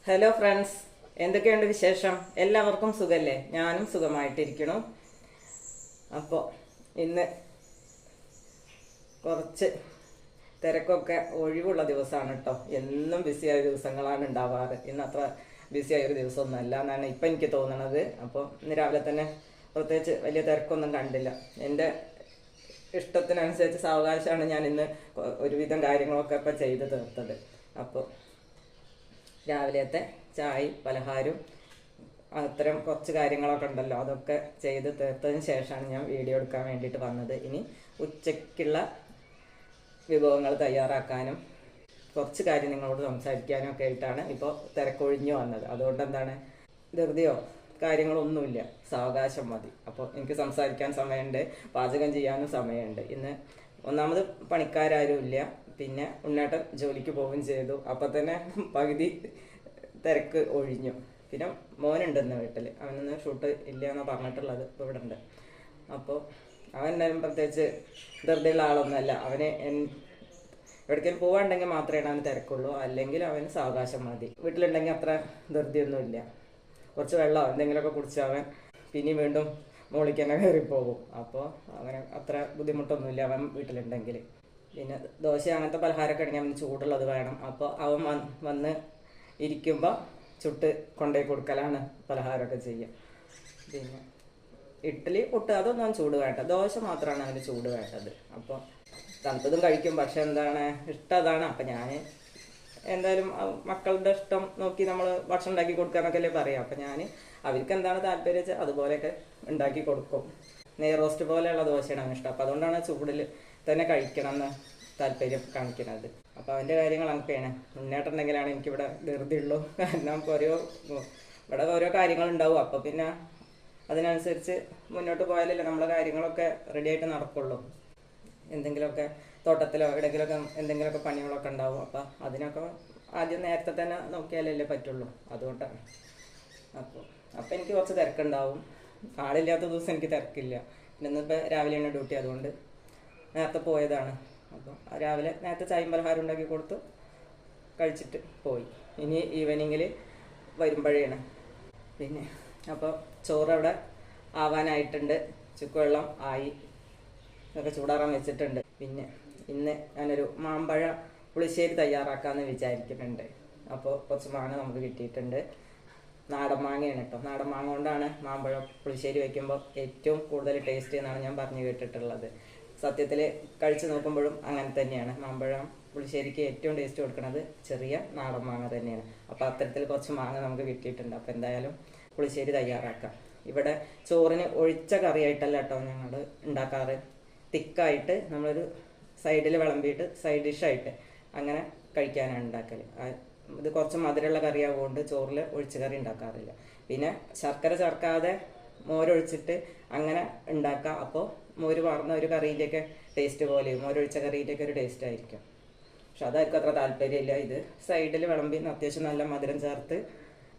Hello friends, എന്തൊക്കെയുണ്ട് വിശേഷം? എല്ലാവർക്കും സുഖല്ലേ? ഞാനും സുഖമായിട്ടിരിക്കണു. അപ്പോൾ ഇന്ന് കുറച്ച് തിരക്കൊക്കെ ഒഴിവുള്ള ദിവസമാണ് കേട്ടോ. എന്നും ബിസിയായ ദിവസങ്ങളാണ് ഉണ്ടാവാറ്. ഇന്ന് അത്ര ബിസിയായ ഒരു ദിവസമൊന്നുമല്ല എന്നാണ് ഇപ്പം എനിക്ക് തോന്നണത്. അപ്പോൾ ഇന്ന് രാവിലെ തന്നെ പ്രത്യേകിച്ച് വലിയ തിരക്കൊന്നും കണ്ടില്ല. എൻ്റെ ഇഷ്ടത്തിനനുസരിച്ച് സാവകാശമാണ് ഞാൻ ഇന്ന് ഒരുവിധം കാര്യങ്ങളൊക്കെ ഇപ്പം ചെയ്ത് തീർത്തത്. അപ്പോൾ രാവിലത്തെ ചായയും പലഹാരവും അത്തരം കുറച്ച് കാര്യങ്ങളൊക്കെ ഉണ്ടല്ലോ, അതൊക്കെ ചെയ്ത് തീർത്തതിന് ശേഷമാണ് ഞാൻ വീഡിയോ എടുക്കാൻ വേണ്ടിയിട്ട് വന്നത്. ഇനി ഉച്ചയ്ക്കുള്ള വിഭവങ്ങൾ തയ്യാറാക്കാനും കുറച്ച് കാര്യം നിങ്ങളോട് സംസാരിക്കാനും ഒക്കെ ആയിട്ടാണ് ഇപ്പോൾ തിരക്കൊഴിഞ്ഞു വന്നത്. അതുകൊണ്ട് എന്താണ്, ധൃതിയോ കാര്യങ്ങളൊന്നുമില്ല, സാവകാശം മതി. അപ്പോൾ എനിക്ക് സംസാരിക്കാൻ സമയമുണ്ട്, പാചകം ചെയ്യാനും സമയമുണ്ട്. ഇന്ന് ഒന്നാമത് പണിക്കാരും ഇല്ല, പിന്നെ ഉണ്ണേട്ടൻ ജോലിക്ക് പോവുകയും ചെയ്തു. അപ്പം തന്നെ പകുതി തിരക്ക് ഒഴിഞ്ഞു. പിന്നെ മോനുണ്ട് ഇന്ന് വീട്ടിൽ, അവനൊന്ന് ഷൂട്ട് ഇല്ല എന്നാണ് പറഞ്ഞിട്ടുള്ളത്. ഇപ്പോൾ ഇവിടെ ഉണ്ട്. അപ്പോൾ അവൻ എന്തായാലും പ്രത്യേകിച്ച് ധൃതിയുള്ള ആളൊന്നുമല്ല. അവന് എവിടേക്കെങ്കിലും പോകാണ്ടെങ്കിൽ മാത്രമേ അവന് തിരക്കുള്ളൂ, അല്ലെങ്കിൽ അവന് സാവകാശം മതി. വീട്ടിലുണ്ടെങ്കിൽ അത്ര ധൃതിയൊന്നുമില്ല. കുറച്ച് വെള്ളം എന്തെങ്കിലുമൊക്കെ കുടിച്ച് അവൻ പിന്നെ വീണ്ടും മോളിക്ക് തന്നെ കയറിപ്പോകും. അപ്പോൾ അങ്ങനെ അത്ര ബുദ്ധിമുട്ടൊന്നുമില്ല അവൻ വീട്ടിലുണ്ടെങ്കിൽ. പിന്നെ ദോശ അങ്ങനത്തെ പലഹാരമൊക്കെ ഉണ്ടെങ്കിൽ അവന് ചൂടുള്ളത് വേണം. അപ്പോൾ അവൻ വന്ന് ഇരിക്കുമ്പോൾ ചുട്ട് കൊണ്ടുപോയി കൊടുക്കലാണ് പലഹാരമൊക്കെ ചെയ്യുക. പിന്നെ ഇഡ്ഡലി പുട്ട് അതൊന്നും അവൻ ചൂട് വേണ്ട, ദോശ മാത്രമാണ് അവന് ചൂട് വേണ്ടത്. അപ്പോൾ തണുത്തതും കഴിക്കും, പക്ഷെ എന്താണ് ഇഷ്ടം അതാണ്. അപ്പം ഞാൻ എന്തായാലും മക്കളുടെ ഇഷ്ടം നോക്കി നമ്മൾ ഭക്ഷണം ഉണ്ടാക്കി കൊടുക്കാനൊക്കെ അല്ലേ പറയാം. അപ്പം ഞാൻ അവർക്ക് എന്താണ് താല്പര്യം വെച്ചാൽ അതുപോലെയൊക്കെ ഉണ്ടാക്കി കൊടുക്കും. നെയ് റോസ്റ്റ് പോലെയുള്ള ദോശയാണ് അവന് ഇഷ്ടം. അപ്പോൾ അതുകൊണ്ടാണ് ചൂടിൽ തന്നെ കഴിക്കണം എന്ന് താല്പര്യം കാണിക്കുന്നത്. അപ്പോൾ അവൻ്റെ കാര്യങ്ങൾ അങ്ങനെയാണ്. മുന്നേട്ടുണ്ടെങ്കിലാണ് എനിക്കിവിടെ ധൃതിയുള്ളൂ. കാരണം ഇവിടെ ഓരോ കാര്യങ്ങളുണ്ടാവും. അപ്പോൾ പിന്നെ അതിനനുസരിച്ച് മുന്നോട്ട് പോയാലല്ലേ നമ്മളെ കാര്യങ്ങളൊക്കെ റെഡിയായിട്ട് നടക്കുള്ളൂ. എന്തെങ്കിലുമൊക്കെ തോട്ടത്തിലോ എവിടെയെങ്കിലുമൊക്കെ എന്തെങ്കിലുമൊക്കെ പണികളൊക്കെ ഉണ്ടാവും. അപ്പം അതിനൊക്കെ ആദ്യം നേരത്തെ തന്നെ നോക്കിയാലല്ലേ പറ്റുള്ളൂ. അതുകൊണ്ടാണ്. അപ്പോൾ എനിക്ക് കുറച്ച് തിരക്കുണ്ടാവും. ആളില്ലാത്ത ദിവസം എനിക്ക് തിരക്കില്ല. ഇന്നിപ്പോൾ രാവിലെയാണ് ഡ്യൂട്ടി, അതുകൊണ്ട് നേരത്തെ പോയതാണ്. അപ്പോൾ രാവിലെ നേരത്തെ ചായയും പലഹാരം ഉണ്ടാക്കി കൊടുത്തു, കഴിച്ചിട്ട് പോയി. ഇനി ഈവനിങ്ങിൽ വരുമ്പോഴേണ്. പിന്നെ അപ്പോൾ ചോറവിടെ ആവാനായിട്ടുണ്ട്. ചുക്കുവെള്ളം ആയി, ഇതൊക്കെ ചൂടാറാൻ വെച്ചിട്ടുണ്ട്. പിന്നെ ഇന്ന് ഞാനൊരു മാമ്പഴ പുളിശ്ശേരി തയ്യാറാക്കാമെന്ന് വിചാരിക്കുന്നുണ്ട്. അപ്പോൾ കുറച്ച് മാങ്ങ നമുക്ക് കിട്ടിയിട്ടുണ്ട്. നാടൻ മാങ്ങയാണ് കേട്ടോ. നാടൻ മാങ്ങ കൊണ്ടാണ് മാമ്പഴ പുളിശ്ശേരി വയ്ക്കുമ്പോൾ ഏറ്റവും കൂടുതൽ ടേസ്റ്റ് എന്നാണ് ഞാൻ പറഞ്ഞു കേട്ടിട്ടുള്ളത്. സത്യത്തിൽ കഴിച്ച് നോക്കുമ്പോഴും അങ്ങനെ തന്നെയാണ്. മാമ്പഴം പുളിശ്ശേരിക്ക് ഏറ്റവും ടേസ്റ്റ് കൊടുക്കുന്നത് ചെറിയ നാടൻ മാങ്ങ തന്നെയാണ്. അപ്പോൾ അത്തരത്തിൽ കുറച്ച് മാങ്ങ നമുക്ക് കിട്ടിയിട്ടുണ്ട്. അപ്പോൾ എന്തായാലും പുളിശ്ശേരി തയ്യാറാക്കാം. ഇവിടെ ചോറിന് ഒഴിച്ച കറിയായിട്ടല്ല കേട്ടോ ഞങ്ങൾ ഉണ്ടാക്കാറ്. തിക്കായിട്ട് നമ്മളൊരു സൈഡിൽ വിളമ്പിയിട്ട് സൈഡ് ഡിഷായിട്ട് അങ്ങനെ കഴിക്കാനാണ് ഉണ്ടാക്കൽ. ഇത് കുറച്ച് മധുരമുള്ള കറിയാവുകൊണ്ട് ചോറിൽ ഒഴിച്ച് കറി ഉണ്ടാക്കാറില്ല. പിന്നെ ശർക്കര ചേർക്കാതെ മോരൊഴിച്ചിട്ട് അങ്ങനെ ഉണ്ടാക്കാം. അപ്പോൾ മോര് വാർന്ന ഒരു കറിയിലേക്ക് ടേസ്റ്റ് പോലെയും മോരൊഴിച്ച കറിയിലേക്ക് ഒരു ടേസ്റ്റ് ആയിരിക്കും. പക്ഷെ അതായിരിക്കും അത്ര താല്പര്യമില്ല. ഇത് സൈഡിൽ വിളമ്പി അത്യാവശ്യം നല്ല മധുരം ചേർത്ത്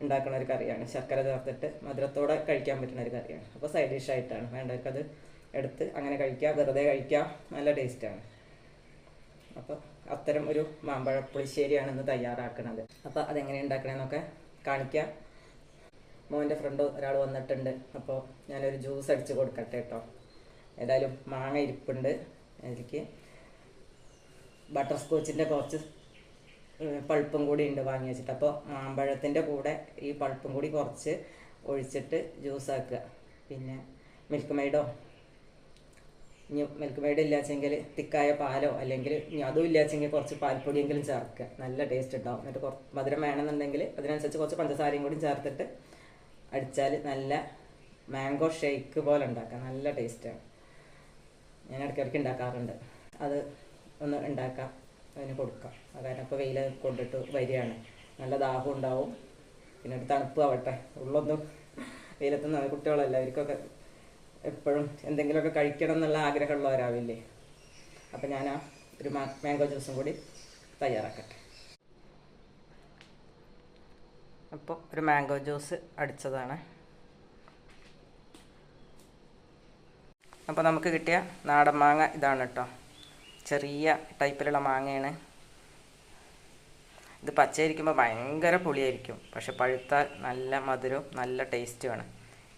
ഉണ്ടാക്കുന്ന ഒരു കറിയാണ്. ശർക്കര ചേർത്തിട്ട് മധുരത്തോടെ കഴിക്കാൻ പറ്റുന്ന ഒരു കറിയാണ്. അപ്പോൾ സൈഡ് ഡിഷായിട്ടാണ് വേണ്ടവർക്കത് എടുത്ത് അങ്ങനെ കഴിക്കുക, വെറുതെ കഴിക്കാം, നല്ല ടേസ്റ്റാണ്. അപ്പോൾ അത്തരം ഒരു മാമ്പഴ പുളിശ്ശേരിയാണ് ഇന്ന് തയ്യാറാക്കുന്നത്. അപ്പോൾ അതെങ്ങനെ ഉണ്ടാക്കണമെന്നൊക്കെ കാണിക്കാം. മോൻ്റെ ഫ്രണ്ട് ഒരാൾ വന്നിട്ടുണ്ട്. അപ്പോൾ ഞാനൊരു ജ്യൂസ് അടിച്ച് കൊടുക്കട്ടെ കേട്ടോ. ഏതായാലും മാങ്ങ ഇരിപ്പുണ്ട്. അതിലേക്ക് ബട്ടർ സ്കോച്ചിൻ്റെ കുറച്ച് പൾപ്പും കൂടി ഉണ്ട് വാങ്ങി വെച്ചിട്ട്. അപ്പോൾ മാമ്പഴത്തിൻ്റെ കൂടെ ഈ പൾപ്പും കൂടി കുറച്ച് ഒഴിച്ചിട്ട് ജ്യൂസാക്കുക. പിന്നെ മിൽക്ക് മെയ്ഡോ, ഇനി മിൽക്ക് മെയ്ഡ് ഇല്ലാച്ചെങ്കിൽ തിക്കായ പാലോ, അല്ലെങ്കിൽ ഇനി അതും ഇല്ലാച്ചെങ്കിൽ കുറച്ച് പാൽപ്പൊടിയെങ്കിലും ചേർക്കുക. നല്ല ടേസ്റ്റ് ഉണ്ടാവും. എന്നിട്ട് കുറച്ച് മധുരം വേണമെന്നുണ്ടെങ്കിൽ അതിനനുസരിച്ച് കുറച്ച് പഞ്ചസാരയും കൂടി ചേർത്തിട്ട് അടിച്ചാൽ നല്ല മാംഗോ ഷേക്ക് പോലെ ഉണ്ടാക്കാം. നല്ല ടേസ്റ്റാണ്. ഞാൻ ഇടയ്ക്കിടയ്ക്ക് ഉണ്ടാക്കാറുണ്ട്. അത് ഒന്ന് ഉണ്ടാക്കാം, അതിന് കൊടുക്കാം. കാരണം ഇപ്പോൾ വെയിൽ കൊണ്ടിട്ട് വരികയാണ്, നല്ല ദാഹം ഉണ്ടാവും. പിന്നെ ഒരു തണുപ്പ് ആവട്ടെ. ഉള്ളൊന്നും വെയിലെത്തുന്ന കുട്ടികളല്ല, അവർക്കൊക്കെ എപ്പോഴും എന്തെങ്കിലുമൊക്കെ കഴിക്കണം എന്നുള്ള ആഗ്രഹമുള്ളവരാവില്ലേ. അപ്പം ഞാൻ ഒരു മാംഗോ ജ്യൂസും കൂടി തയ്യാറാക്കട്ടെ. അപ്പോൾ ഒരു മാംഗോ ജ്യൂസ് അടിച്ചതാണ്. അപ്പോൾ നമുക്ക് കിട്ടിയ നാടൻ മാങ്ങ ഇതാണ് കേട്ടോ. ചെറിയ ടൈപ്പിലുള്ള മാങ്ങയാണ്. ഇത് പച്ചയിരിക്കുമ്പോൾ ഭയങ്കര പുളിയായിരിക്കും, പക്ഷെ പഴുത്താൽ നല്ല മധുരവും നല്ല ടേസ്റ്റുമാണ്.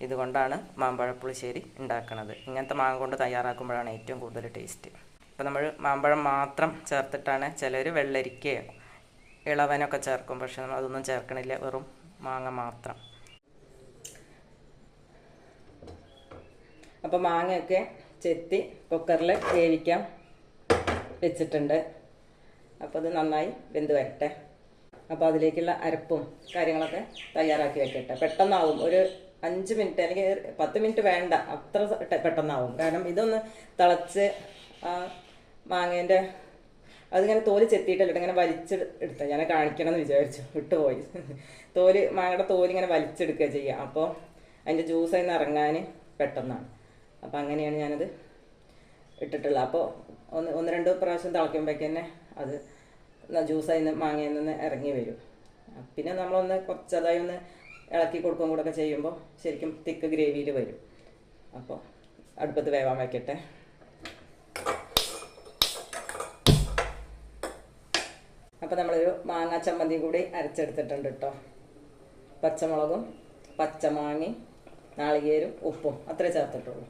ഇതുകൊണ്ടാണ് മാമ്പഴ പുളിശ്ശേരി ഉണ്ടാക്കുന്നത്. ഇങ്ങനത്തെ മാങ്ങ കൊണ്ട് തയ്യാറാക്കുമ്പോഴാണ് ഏറ്റവും കൂടുതൽ ടേസ്റ്റ്. ഇപ്പോൾ നമ്മൾ മാമ്പഴം മാത്രം ചേർത്തിട്ടാണ്, ചിലർ വെള്ളരിക്കയോ ഇളവനൊക്കെ ചേർക്കും, പക്ഷെ നമ്മൾ അതൊന്നും ചേർക്കണില്ല, വെറും മാങ്ങ മാത്രം. അപ്പോൾ മാങ്ങയൊക്കെ ചെത്തി കുക്കറിൽ വേവിക്കാൻ വെച്ചിട്ടുണ്ട്. അപ്പോൾ അത് നന്നായി വെന്ത് വരട്ടെ. അപ്പോൾ അതിലേക്കുള്ള അരപ്പും കാര്യങ്ങളൊക്കെ തയ്യാറാക്കി വെക്കട്ടെ. പെട്ടെന്നാവും, ഒരു 5 മിനിറ്റ് അല്ലെങ്കിൽ 10 മിനിറ്റ് വേണ്ട, അത്ര പെട്ടെന്നാവും. കാരണം ഇതൊന്ന് തിളച്ച് മാങ്ങേൻ്റെ അതിങ്ങനെ തോല് ചെത്തിയിട്ടല്ല, ഇങ്ങനെ വലിച്ചെടുത്ത ഞാൻ കാണിക്കണം എന്ന് വിചാരിച്ചു, വിട്ടുപോയി. മാങ്ങയുടെ തോലിങ്ങനെ വലിച്ചെടുക്കുക ചെയ്യുക. അപ്പോൾ അതിൻ്റെ ജ്യൂസ് അതിൽ നിന്ന് ഇറങ്ങാൻ പെട്ടെന്നാണ്. അപ്പോൾ അങ്ങനെയാണ് ഞാനത് ഇട്ടിട്ടുള്ളത്. അപ്പോൾ ഒന്ന് രണ്ട് പ്രാവശ്യം തിളയ്ക്കുമ്പോഴേക്ക് തന്നെ അത് ജ്യൂസ് അതിൽ നിന്ന് മാങ്ങയിൽ നിന്ന് ഇറങ്ങി വരും. പിന്നെ നമ്മളൊന്ന് കുറച്ചതായി ഒന്ന് ഇളക്കി കൊടുക്കുകയും കൂടെ ഒക്കെ ചെയ്യുമ്പോൾ ശരിക്കും തിക്ക് ഗ്രേവിയിൽ വരും. അപ്പോൾ അടുപ്പത്ത് വേവാൻ വയ്ക്കട്ടെ. അപ്പോൾ നമ്മളൊരു മാങ്ങ ചമ്മന്തി കൂടി അരച്ചെടുത്തിട്ടുണ്ട് കേട്ടോ. പച്ചമുളകും പച്ചമാങ്ങയും നാളികേരും ഉപ്പും അത്രേ ചേർത്തിട്ടുള്ളൂ.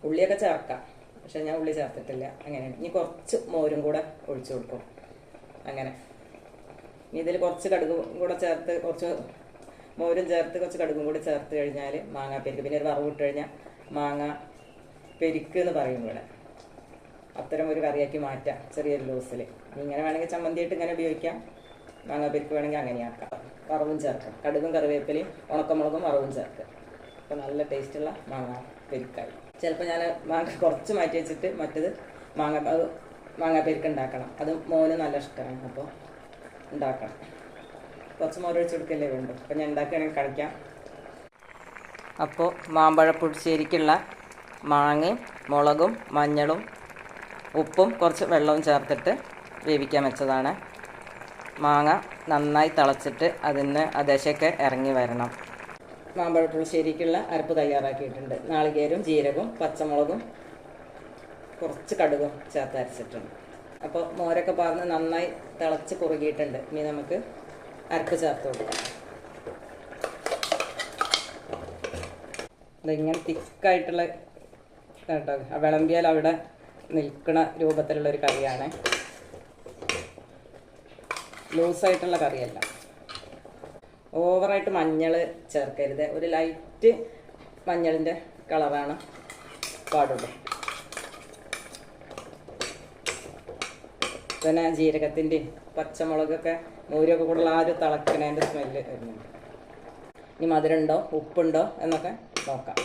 ഉള്ളിയൊക്കെ ചേർക്കാം, പക്ഷെ ഞാൻ ഉള്ളി ചേർത്തിട്ടില്ല. അങ്ങനെയാണ്. ഇനി കുറച്ച് മോരും കൂടെ ഒഴിച്ചു കൊടുക്കും. അങ്ങനെ ഇനി ഇതിൽ കുറച്ച് കടുകും കൂടെ ചേർത്ത്, കുറച്ച് മോരും ചേർത്ത് കുറച്ച് കടുകും കൂടി ചേർത്ത് കഴിഞ്ഞാൽ മാങ്ങാപ്പെരിക്ക്, പിന്നെ ഒരു വറവ് ഇട്ട് കഴിഞ്ഞാൽ മാങ്ങ പെരിക്ക് എന്ന് പറയും ഇവിടെ. അത്തരം ഒരു കറിയാക്കി മാറ്റാം ചെറിയൊരു ലൂസിൽ. ഇങ്ങനെ വേണമെങ്കിൽ ചമ്മന്തിയായിട്ട് ഇങ്ങനെ ഉപയോഗിക്കാം, മാങ്ങാപ്പെരിക്ക് വേണമെങ്കിൽ അങ്ങനെയാക്കാം. വറവും ചേർക്കാം, കടുകും കറിവേപ്പിലയും ഉണക്കമുളകും വറവും ചേർക്കുക. അപ്പോൾ നല്ല ടേസ്റ്റുള്ള മാങ്ങാപ്പെരിക്കായി. ചിലപ്പോൾ ഞാൻ മാങ്ങ കുറച്ച് മാറ്റി വെച്ചിട്ട് മറ്റത് മാങ്ങാപ്പെരിക്ക് ഉണ്ടാക്കണം. അത് മോന് നല്ല ഇഷ്ടമാണ്, അപ്പോൾ ഉണ്ടാക്കണം. കുറച്ച് മോര് ഒഴിച്ച് കൊടുക്കല്ലേ വേണ്ടു. അപ്പോൾ ഞാൻ ഉണ്ടാക്കുകയാണെങ്കിൽ കളിക്കാം. അപ്പോൾ മാമ്പഴ പുളിശ്ശേരിക്കുള്ള മാങ്ങയും മുളകും മഞ്ഞളും ഉപ്പും കുറച്ച് വെള്ളവും ചേർത്തിട്ട് വേവിക്കാൻ വെച്ചതാണ്. മാങ്ങ നന്നായി തിളച്ചിട്ട് അതിന് ദശയൊക്കെ ഇറങ്ങി വരണം. മാമ്പഴ പുളിശ്ശേരിക്കുള്ള അരപ്പ് തയ്യാറാക്കിയിട്ടുണ്ട്. നാളികേരും ജീരകവും പച്ചമുളകും കുറച്ച് കടുകും ചേർത്ത് അരച്ചിട്ടുണ്ട്. അപ്പോൾ മോരൊക്കെ പറഞ്ഞ് നന്നായി തിളച്ച് കുറുകിയിട്ടുണ്ട്. ഇനി നമുക്ക് അരപ്പ് ചേർത്ത് കൊടുക്കാം. അതിങ്ങനെ തിക്കായിട്ടുള്ള കേട്ടോ, വിളമ്പിയാൽ അവിടെ നിൽക്കുന്ന രൂപത്തിലുള്ളൊരു കറിയാണ്, ലൂസായിട്ടുള്ള കറിയല്ല. ഓവറായിട്ട് മഞ്ഞൾ ചേർക്കരുത്, ഒരു ലൈറ്റ് മഞ്ഞളിൻ്റെ കളറാണ് പാടുള്ളൂ. പിന്നെ ജീരകത്തിൻ്റെയും പച്ചമുളകൊക്കെ മോരൊക്കെ കൂടുതൽ ആ ഒരു തിളക്കണേൻ്റെ സ്മെല്ല് വരുന്നുണ്ട്. ഇനി മധുരമുണ്ടോ ഉപ്പുണ്ടോ എന്നൊക്കെ നോക്കാം.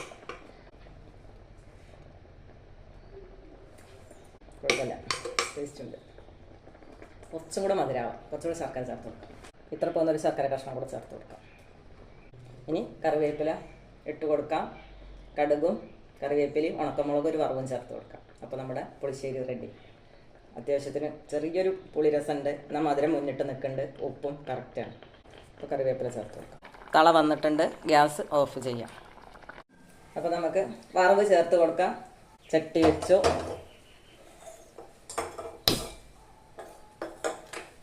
കുഴപ്പമില്ല, ടേസ്റ്റ് ഉണ്ട്. കുറച്ചും കൂടെ മധുരമാവാം, കുറച്ചുകൂടെ ശർക്കര ചേർത്ത് കൊടുക്കാം. ഇത്ര പോകുന്നൊരു ശർക്കര കഷ്ണം കൂടെ ചേർത്ത് കൊടുക്കാം. ഇനി കറിവേപ്പില ഇട്ട് കൊടുക്കാം. കടുകും കറിവേപ്പിലയും ഉണക്കമുളകും ഒരു വറവും ചേർത്ത് കൊടുക്കാം. അപ്പോൾ നമ്മുടെ പുളിശ്ശേരി റെഡി. അത്യാവശ്യത്തിന് ചെറിയൊരു പുളിരസമുണ്ട്, എന്നാൽ മധുരം മുന്നിട്ട് നിൽക്കുന്നുണ്ട്, ഉപ്പും കറക്റ്റാണ്. അപ്പോൾ കറിവേപ്പില ചേർത്ത് കൊടുക്കാം. തള വന്നിട്ടുണ്ട്, ഗ്യാസ് ഓഫ് ചെയ്യാം. അപ്പോൾ നമുക്ക് വറവ് ചേർത്ത് കൊടുക്കാം. ചട്ടി വെച്ചു.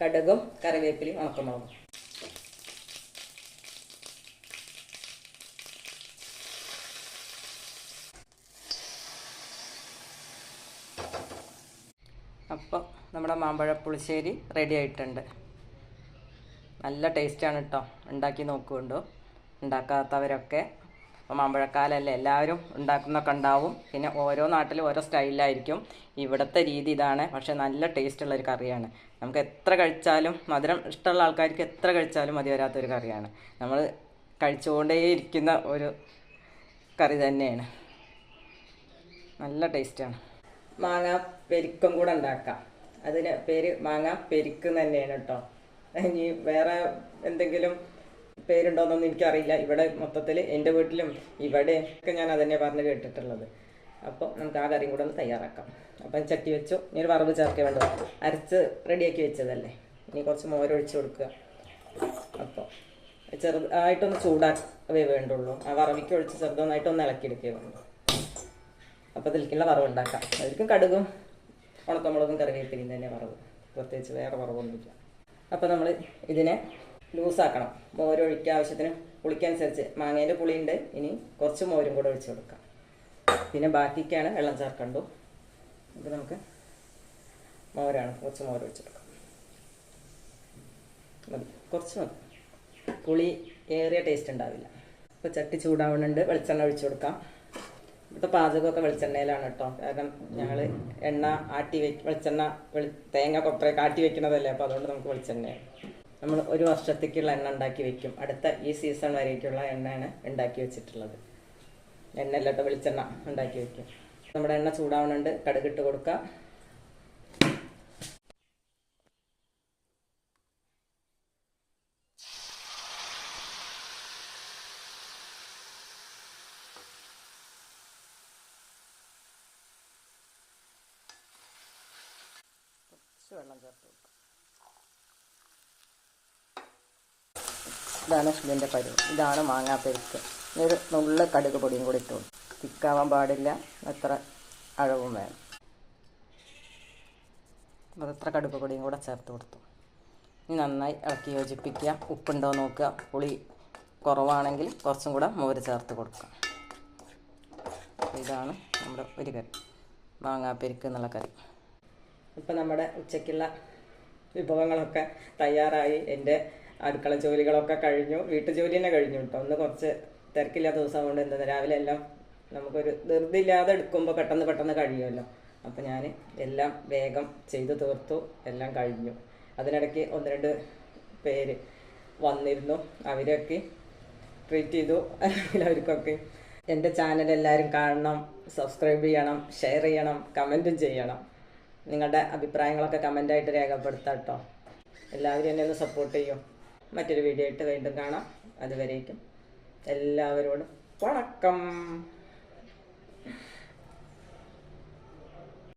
കടുകും കറിവേപ്പിലയും ഉണക്കമുളകും. അപ്പോൾ നമ്മുടെ മാമ്പഴ പുളിശ്ശേരി റെഡി ആയിട്ടുണ്ട്. നല്ല ടേസ്റ്റാണ് കേട്ടോ, ഉണ്ടാക്കി നോക്കുകൊണ്ടോ. ഉണ്ടാക്കാത്തവരൊക്കെ, അപ്പോൾ മാമ്പഴക്കാലല്ലേ, എല്ലാവരും ഉണ്ടാക്കുന്നൊക്കെ ഉണ്ടാവും. പിന്നെ ഓരോ നാട്ടിലും ഓരോ സ്റ്റൈലിലായിരിക്കും. ഇവിടുത്തെ രീതി ഇതാണ്, പക്ഷേ നല്ല ടേസ്റ്റുള്ളൊരു കറിയാണ്. നമുക്ക് എത്ര കഴിച്ചാലും, മധുരം ഇഷ്ടമുള്ള ആൾക്കാർക്ക് എത്ര കഴിച്ചാലും മതി വരാത്തൊരു കറിയാണ്. നമ്മൾ കഴിച്ചുകൊണ്ടേയിരിക്കുന്ന ഒരു കറി തന്നെയാണ്. നല്ല ടേസ്റ്റാണ്. മാങ്ങ പെരിക്കും കൂടെ ഉണ്ടാക്കാം. അതിന് പേര് മാങ്ങ പെരിക്ക് തന്നെയാണ് കേട്ടോ. ഇനി വേറെ എന്തെങ്കിലും പേരുണ്ടോയെന്നൊന്നും എനിക്കറിയില്ല. ഇവിടെ മൊത്തത്തിൽ എൻ്റെ വീട്ടിലും ഇവിടെയൊക്കെ ഞാൻ അതന്നെ പറഞ്ഞ് കേട്ടിട്ടുള്ളത്. അപ്പോൾ നമുക്ക് ആ കറിയും കൂടെ ഒന്ന് തയ്യാറാക്കാം. അപ്പം ചട്ടി വെച്ചു. ഇനി ഒരു വറവ് ചേർക്കാൻ വേണ്ടത് അരച്ച് റെഡിയാക്കി വെച്ചതല്ലേ. ഇനി കുറച്ച് മോരൊഴിച്ച് കൊടുക്കുക. അപ്പോൾ ചെറുതായിട്ടൊന്ന് ചൂടാക്കേ വേണ്ടുള്ളൂ. ആ വറവിക്ക് ഒഴിച്ച് ചെറുതായിട്ടൊന്ന് ഇളക്കിയെടുക്കേ വേണ്ടു. അപ്പോൾ അതിലേക്കുള്ള വറവ് ഉണ്ടാക്കാം. അതിലേക്കും കടുകും ഉണക്കമുളകും കറിവേപ്പിലയും തന്നെ വറവ്, പ്രത്യേകിച്ച് വേറെ വറവൊന്നുമില്ല. അപ്പോൾ നമ്മൾ ഇതിനെ ലൂസാക്കണം. മോരൊഴിക്കുക ആവശ്യത്തിന്, പുളിക്കനുസരിച്ച്. മാങ്ങേൻ്റെ പുളിയുണ്ട്, ഇനി കുറച്ച് മോരും കൂടെ ഒഴിച്ച് കൊടുക്കാം. പിന്നെ ബാക്കിക്കാണ് വെള്ളം ചേർക്കണ്ടു. അപ്പോൾ നമുക്ക് മോരാണ്, കുറച്ച് മോര് ഒഴിച്ചെടുക്കാം. മതി, കുറച്ച് മതി, പുളി ഏറിയ ടേസ്റ്റ് ഉണ്ടാവില്ല. ഇപ്പോൾ ചട്ടി ചൂടാവുന്നുണ്ട്, വെളിച്ചെണ്ണ ഒഴിച്ചു കൊടുക്കാം. ഇവിടുത്തെ പാചകമൊക്കെ വെളിച്ചെണ്ണയിലാണ് കേട്ടോ. കാരണം ഞങ്ങൾ എണ്ണ വെളിച്ചെണ്ണ തേങ്ങ കൊപ്രയൊക്കെ ആട്ടി വെക്കുന്നതല്ലേ, അപ്പോൾ അതുകൊണ്ട് നമുക്ക് വെളിച്ചെണ്ണയാണ്. നമ്മൾ ഒരു വർഷത്തേക്കുള്ള എണ്ണ ഉണ്ടാക്കി വെക്കും. അടുത്ത ഈ സീസൺ വരേക്കുള്ള എണ്ണയാണ് ഉണ്ടാക്കി വെച്ചിട്ടുള്ളത്. എണ്ണ കേട്ടോ, വെളിച്ചെണ്ണ ഉണ്ടാക്കി വെക്കും. നമ്മുടെ എണ്ണ ചൂടാവുന്നുണ്ട്, കടുകിട്ട് കൊടുക്കുക. വെള്ളം ചേർത്ത് കൊടുക്കുക. ഇതാണ് ഇതിൻ്റെ പരുവ്. ഇതാണ് മാങ്ങാപ്പരിക്ക്. ഒരു നുള്ള കടുക് പൊടിയും കൂടി ഇട്ടു. തിക്കാവാൻ പാടില്ല, അത്ര അഴവും വേണം. അതത്ര കടുക് പൊടിയും കൂടെ ചേർത്ത് കൊടുത്തു. ഇനി നന്നായി ഇളക്കി യോജിപ്പിക്കുക. ഉപ്പുണ്ടോ നോക്കുക. പുളി കുറവാണെങ്കിൽ കുറച്ചും കൂടെ മോര് ചേർത്ത് കൊടുക്കുക. ഇതാണ് നമ്മുടെ ഒരു കറി, മാങ്ങാപ്പരിക്ക് എന്നുള്ള കറി. ഇപ്പം നമ്മുടെ ഉച്ചയ്ക്കുള്ള വിഭവങ്ങളൊക്കെ തയ്യാറായി. എൻ്റെ അടുക്കള ജോലികളൊക്കെ കഴിഞ്ഞു, വീട്ടു ജോലി തന്നെ കഴിഞ്ഞു കേട്ടോ. ഒന്ന് കുറച്ച് തിരക്കില്ലാത്ത ദിവസം കൊണ്ട് എന്താ രാവിലെ എല്ലാം നമുക്കൊരു ധൃതിയില്ലാതെ എടുക്കുമ്പോൾ പെട്ടെന്ന് കഴിയുമല്ലോ. അപ്പം ഞാൻ എല്ലാം വേഗം ചെയ്തു തീർത്തു, എല്ലാം കഴിഞ്ഞു. അതിനിടയ്ക്ക് 1-2 പേര് വന്നിരുന്നു, അവരൊക്കെ ട്രീറ്റ് ചെയ്തു. അല്ലെങ്കിൽ അവർക്കൊക്കെ എൻ്റെ ചാനൽ എല്ലാവരും കാണണം, സബ്സ്ക്രൈബ് ചെയ്യണം, ഷെയർ ചെയ്യണം, കമൻറ്റും ചെയ്യണം. നിങ്ങളുടെ അഭിപ്രായങ്ങളൊക്കെ കമൻ്റായിട്ട് രേഖപ്പെടുത്താം കേട്ടോ. എല്ലാവരും എന്നെ ഒന്ന് സപ്പോർട്ട് ചെയ്യും. മറ്റൊരു വീഡിയോ ആയിട്ട് വീണ്ടും കാണാം. അതുവരേക്കും എല്ലാവരോടും വണക്കം.